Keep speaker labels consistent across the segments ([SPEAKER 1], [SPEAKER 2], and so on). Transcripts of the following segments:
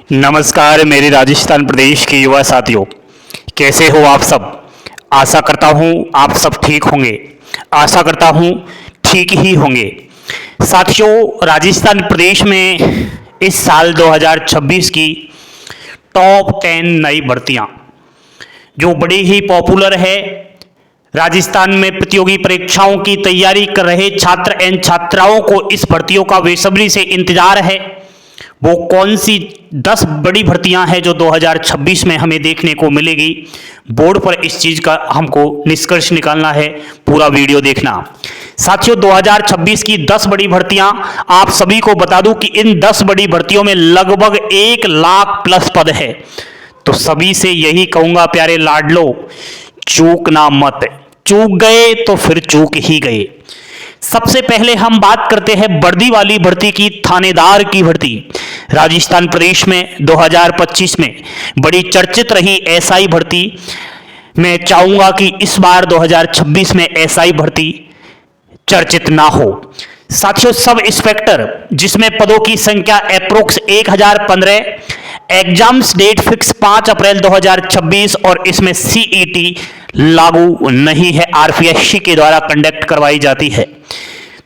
[SPEAKER 1] नमस्कार मेरे राजस्थान प्रदेश के युवा साथियों, कैसे हो आप सब। आशा करता हूँ आप सब ठीक होंगे। आशा करता हूँ ठीक ही होंगे। साथियों, राजस्थान प्रदेश में इस साल 2026 की टॉप 10 नई भर्तियाँ जो बड़ी ही पॉपुलर है, राजस्थान में प्रतियोगी परीक्षाओं की तैयारी कर रहे छात्र एवं छात्राओं को इस भर्तियों का बेसब्री से इंतजार है। वो कौन सी 10 बड़ी भर्तियां हैं जो 2026 में हमें देखने को मिलेगी। बोर्ड पर इस चीज का हमको निष्कर्ष निकालना है, पूरा वीडियो देखना। साथियों, 2026 की 10 बड़ी भर्तियां, आप सभी को बता दूं कि इन 10 बड़ी भर्तियों में लगभग 1 लाख प्लस पद है। तो सभी से यही कहूंगा प्यारे लाडलो, चूकना मत। चूक गए तो फिर चूक ही गए। सबसे पहले हम बात करते हैं वर्दी वाली भर्ती की, थानेदार की भर्ती। राजस्थान प्रदेश में 2025 में बड़ी चर्चित रही एसआई भर्ती। मैं चाहूंगा कि इस बार 2026 में एसआई भर्ती चर्चित ना हो। साथियों, सब इंस्पेक्टर जिसमें पदों की संख्या अप्रोक्स 1015, एग्जाम्स डेट फिक्स 5 अप्रैल 2026 और इसमें सीईटी लागू नहीं है, आरपीएससी के द्वारा कंडक्ट करवाई जाती है।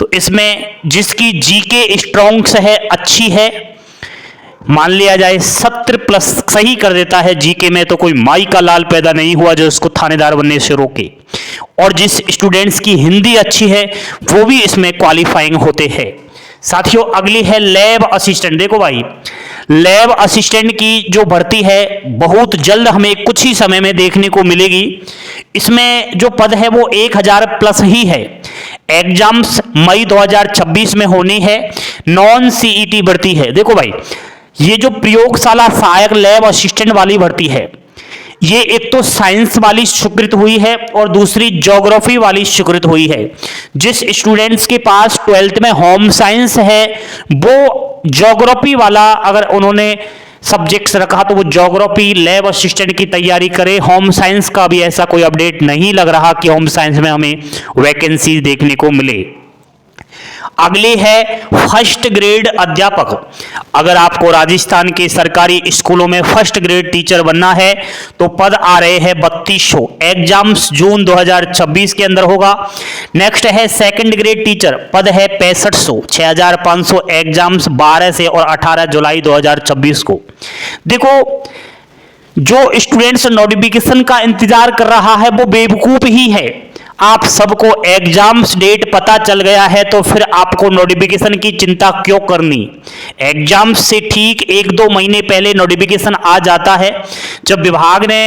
[SPEAKER 1] तो इसमें जिसकी जीके स्ट्रॉन्ग्स है, अच्छी है, मान लिया जाए 70 प्लस सही कर देता है जीके में, तो कोई माई का लाल पैदा नहीं हुआ जो उसको थानेदार बनने से रोके। और जिस स्टूडेंट्स की हिंदी अच्छी है वो भी इसमें क्वालिफाइंग होते हैं। साथियों, अगली है लैब असिस्टेंट। देखो भाई, लैब असिस्टेंट की जो भर्ती है बहुत जल्द हमें कुछ ही समय में देखने को मिलेगी। इसमें जो पद है वो 1000 प्लस ही है। एग्जाम्स मई 2026 में होनी है, नॉन सीईटी भर्ती है। देखो भाई, ये जो प्रयोगशाला सहायक लैब असिस्टेंट वाली भर्ती है, ये एक तो साइंस वाली स्वीकृत हुई है और दूसरी ज्योग्राफी वाली स्वीकृत हुई है। जिस स्टूडेंट्स के पास 12th में होम साइंस है वो ज्योग्राफी वाला अगर उन्होंने सब्जेक्ट्स रखा तो वो ज्योग्राफी लैब असिस्टेंट की तैयारी करे। होम साइंस का भी ऐसा कोई अपडेट नहीं लग रहा कि होम साइंस में हमें वैकेंसी देखने को मिले। अगली है फर्स्ट ग्रेड अध्यापक। अगर आपको राजस्थान के सरकारी स्कूलों में फर्स्ट ग्रेड टीचर बनना है तो पद आ रहे हैं 3200। एग्जाम्स जून 2026 के अंदर होगा। नेक्स्ट है सेकंड ग्रेड टीचर, पद है 6500, 6500। एग्जाम्स 12 से और 18 जुलाई 2026 को। देखो, जो स्टूडेंट्स नोटिफिकेशन का इंतजार कर रहा है वो बेवकूफ ही है। आप सबको एग्जाम्स डेट पता चल गया है तो फिर आपको नोटिफिकेशन की चिंता क्यों करनी। एग्जाम्स से ठीक 1-2 महीने पहले नोटिफिकेशन आ जाता है। जब विभाग ने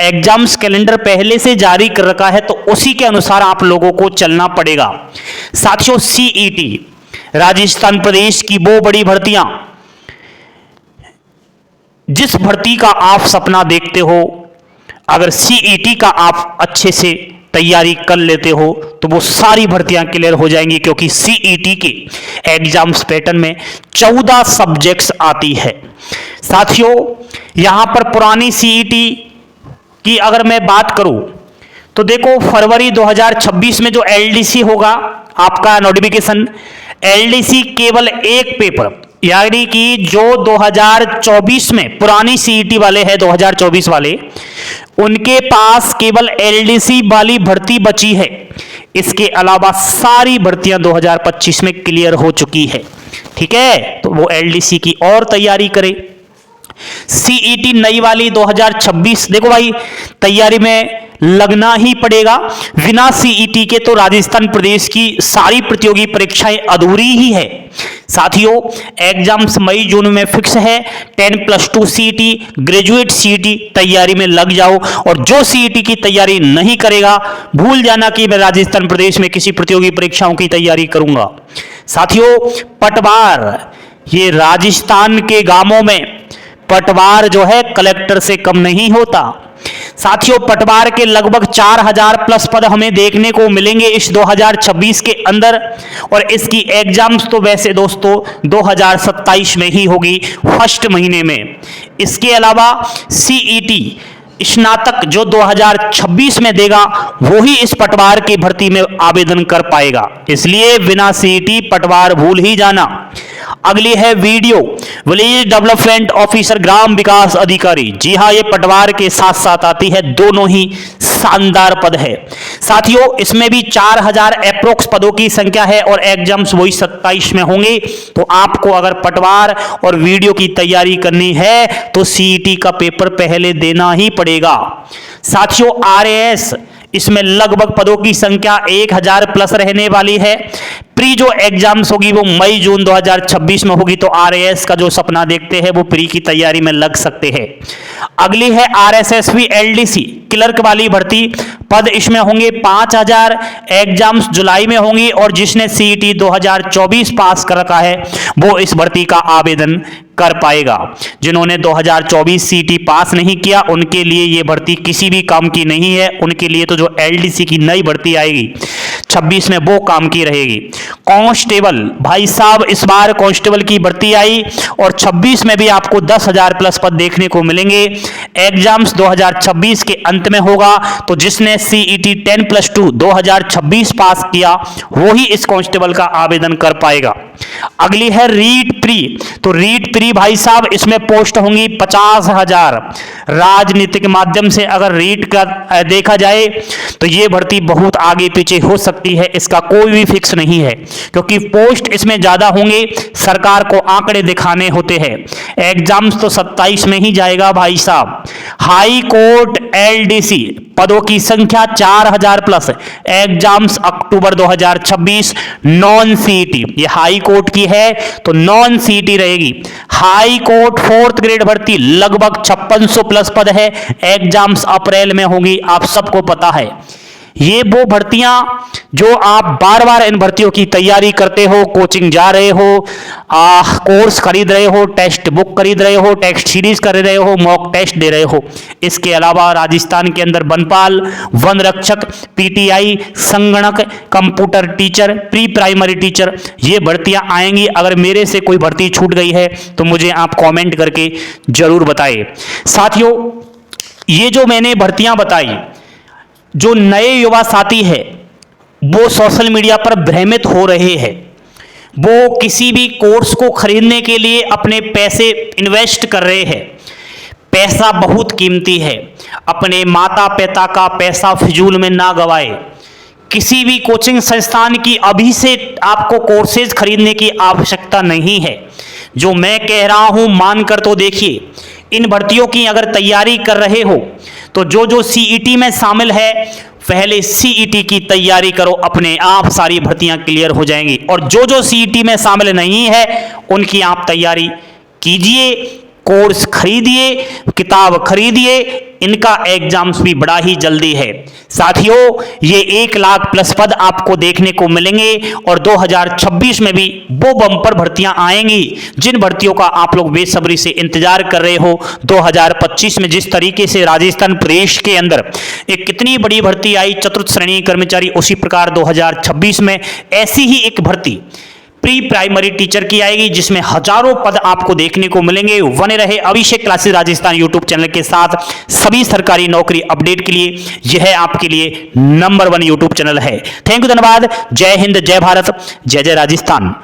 [SPEAKER 1] एग्जाम्स कैलेंडर पहले से जारी कर रखा है तो उसी के अनुसार आप लोगों को चलना पड़ेगा। साथियों, सीईटी राजस्थान प्रदेश की वो बड़ी भर्तियां जिस भर्ती का आप सपना देखते हो, अगर सीईटी का आप अच्छे से तैयारी कर लेते हो तो वो सारी भर्तियां क्लियर हो जाएंगी, क्योंकि सीईटी के एग्जाम्स पैटर्न में 14 सब्जेक्ट्स आती है। साथियों, यहां पर पुरानी सीईटी की अगर मैं बात करूं तो देखो, फरवरी 2026 में जो एलडीसी होगा आपका नोटिफिकेशन, एलडीसी केवल एक पेपर, यानी कि जो 2024 में पुरानी सीईटी वाले हैं 2024 वाले, उनके पास केवल एलडीसी वाली भर्ती बची है। इसके अलावा सारी भर्तियां 2025 में क्लियर हो चुकी है। ठीक है, तो वो एलडीसी की और तैयारी करे। सीईटी नई वाली 2026, देखो भाई, तैयारी में लगना ही पड़ेगा। बिना सीईटी के तो राजस्थान प्रदेश की सारी प्रतियोगी परीक्षाएं अधूरी ही है। साथियों, एग्जाम्स मई जून में फिक्स है। 10+2 सीईटी, ग्रेजुएट सीईटी तैयारी में लग जाओ। और जो सीईटी की तैयारी नहीं करेगा, भूल जाना कि मैं राजस्थान प्रदेश में किसी प्रतियोगी परीक्षाओं की तैयारी करूंगा। साथियों, पटवार, ये राजस्थान के गांवों में पटवार जो है कलेक्टर से कम नहीं होता। साथियों, पटवार के लगभग 4000 प्लस पद हमें देखने को मिलेंगे इस 2026 के अंदर। और इसकी एग्जाम्स तो वैसे दोस्तों 2027 में ही होगी, फर्स्ट महीने में। इसके अलावा सीईटी स्नातक जो 2026 में देगा वो ही इस पटवार की भर्ती में आवेदन कर पाएगा। इसलिए बिना सीईटी पटवार भूल ही जाना। अगली है वीडियो विलेज डेवलपमेंट ऑफिसर, ग्राम विकास अधिकारी। जी हाँ, ये पटवार के साथ साथ आती है, दोनों ही शानदार पद है साथियों। इसमें भी 4000 अप्रोक्स पदों की संख्या है और एग्जाम्स वही 27 में होंगे। तो आपको अगर पटवार और वीडियो की तैयारी करनी है तो सीईटी का पेपर पहले देना ही पड़ेगा साथियों। आरएएस, इसमें लगभग पदों की संख्या 1000 प्लस रहने वाली है। प्री जो एग्जाम्स होगी वो मई जून 2026 में होगी। तो आरएएस का जो सपना देखते हैं वो प्री की तैयारी में लग सकते हैं। अगली है आरएसएसबी एलडीसी क्लर्क वाली भर्ती, पद इसमें होंगे 5000। एग्जाम्स जुलाई में होंगी और जिसने सीईटी 2024 पास कर रखा है वो इस भर्ती का आवेदन कर पाएगा। जिन्होंने 2024 सीईटी पास नहीं किया उनके लिए ये भर्ती किसी भी काम की नहीं है। उनके लिए तो जो एलडीसी की नई भर्ती आएगी 26 में वो काम की रहेगी। कांस्टेबल, भाई साहब इस बार कांस्टेबल की भर्ती आई और 26 में भी आपको 10,000 प्लस पद देखने को मिलेंगे। एग्जाम्स 2026 के अंत में होगा। तो जिसने सीईटी 10+2 2026 पास किया वही इस कांस्टेबल का आवेदन कर पाएगा। अगली है रीट प्री। तो रीट प्री भाई साहब इसमें पोस्ट होंगी 50,000। राजनीतिक माध्यम से अगर रीट का देखा जाए तो यह भर्ती बहुत आगे पीछे हो सकती है, इसका कोई भी फिक्स नहीं है क्योंकि पोस्ट इसमें ज्यादा होंगे। सरकार को आंकड़े दिखाने होते हैं। एग्जाम्स तो 27 में ही जाएगा भाई साहब। हाई कोर्ट एलडीसी, पदों की संख्या 4000 प्लस। एग्जाम्स अक्टूबर 2026। नॉन सीईटी, ये हाई कोर्ट की है तो नॉन सीईटी रहेगी। हाई कोर्ट 4th ग्रेड भर्ती लगभग 5600 प्लस पद है। एग्जाम्स अप्रैल में होंगी, आप सबको पता है। ये वो भर्तियां जो आप बार बार इन भर्तियों की तैयारी करते हो, कोचिंग जा रहे हो, कोर्स खरीद रहे हो, टेस्ट बुक खरीद रहे हो, टेस्ट सीरीज कर रहे हो, मॉक टेस्ट दे रहे हो। इसके अलावा राजस्थान के अंदर वनपाल, वन रक्षक, पीटीआई, संगणक, computer teacher, pre primary teacher, ये भर्तियां आएंगी। अगर मेरे से कोई भर्ती छूट गई है तो मुझे आप कॉमेंट करके जरूर बताइए साथियों। ये जो मैंने भर्तियां बताई, जो नए युवा साथी है वो सोशल मीडिया पर भ्रमित हो रहे हैं। वो किसी भी कोर्स को खरीदने के लिए अपने पैसे इन्वेस्ट कर रहे हैं। पैसा बहुत कीमती है, अपने माता पिता का पैसा फिजूल में ना गवाए। किसी भी कोचिंग संस्थान की अभी से आपको कोर्सेज खरीदने की आवश्यकता नहीं है। जो मैं कह रहा हूं मानकर तो देखिए। इन भर्तियों की अगर तैयारी कर रहे हो तो जो सीईटी में शामिल है पहले सीईटी की तैयारी करो, अपने आप सारी भर्तियां क्लियर हो जाएंगी। और जो सीईटी में शामिल नहीं है उनकी आप तैयारी कीजिए, कोर्स खरीदिए, किताब खरीदिए। इनका एग्जाम्स भी बड़ा ही जल्दी है साथियों। ये 1 लाख प्लस पद आपको देखने को मिलेंगे और 2026 में भी वो बम्पर भर्तियां आएंगी जिन भर्तियों का आप लोग बेसब्री से इंतजार कर रहे हो। 2025 में जिस तरीके से राजस्थान प्रदेश के अंदर एक कितनी बड़ी भर्ती आई चतुर्थ श्रेणी कर्मचारी, उसी प्रकार 2026 में ऐसी ही एक भर्ती प्री प्राइमरी टीचर की आएगी जिसमें हजारों पद आपको देखने को मिलेंगे। बने रहे अभिषेक क्लासेस राजस्थान यूट्यूब चैनल के साथ। सभी सरकारी नौकरी अपडेट के लिए यह आपके लिए नंबर 1 यूट्यूब चैनल है। थैंक यू, धन्यवाद। जय हिंद, जय भारत, जय जय राजस्थान।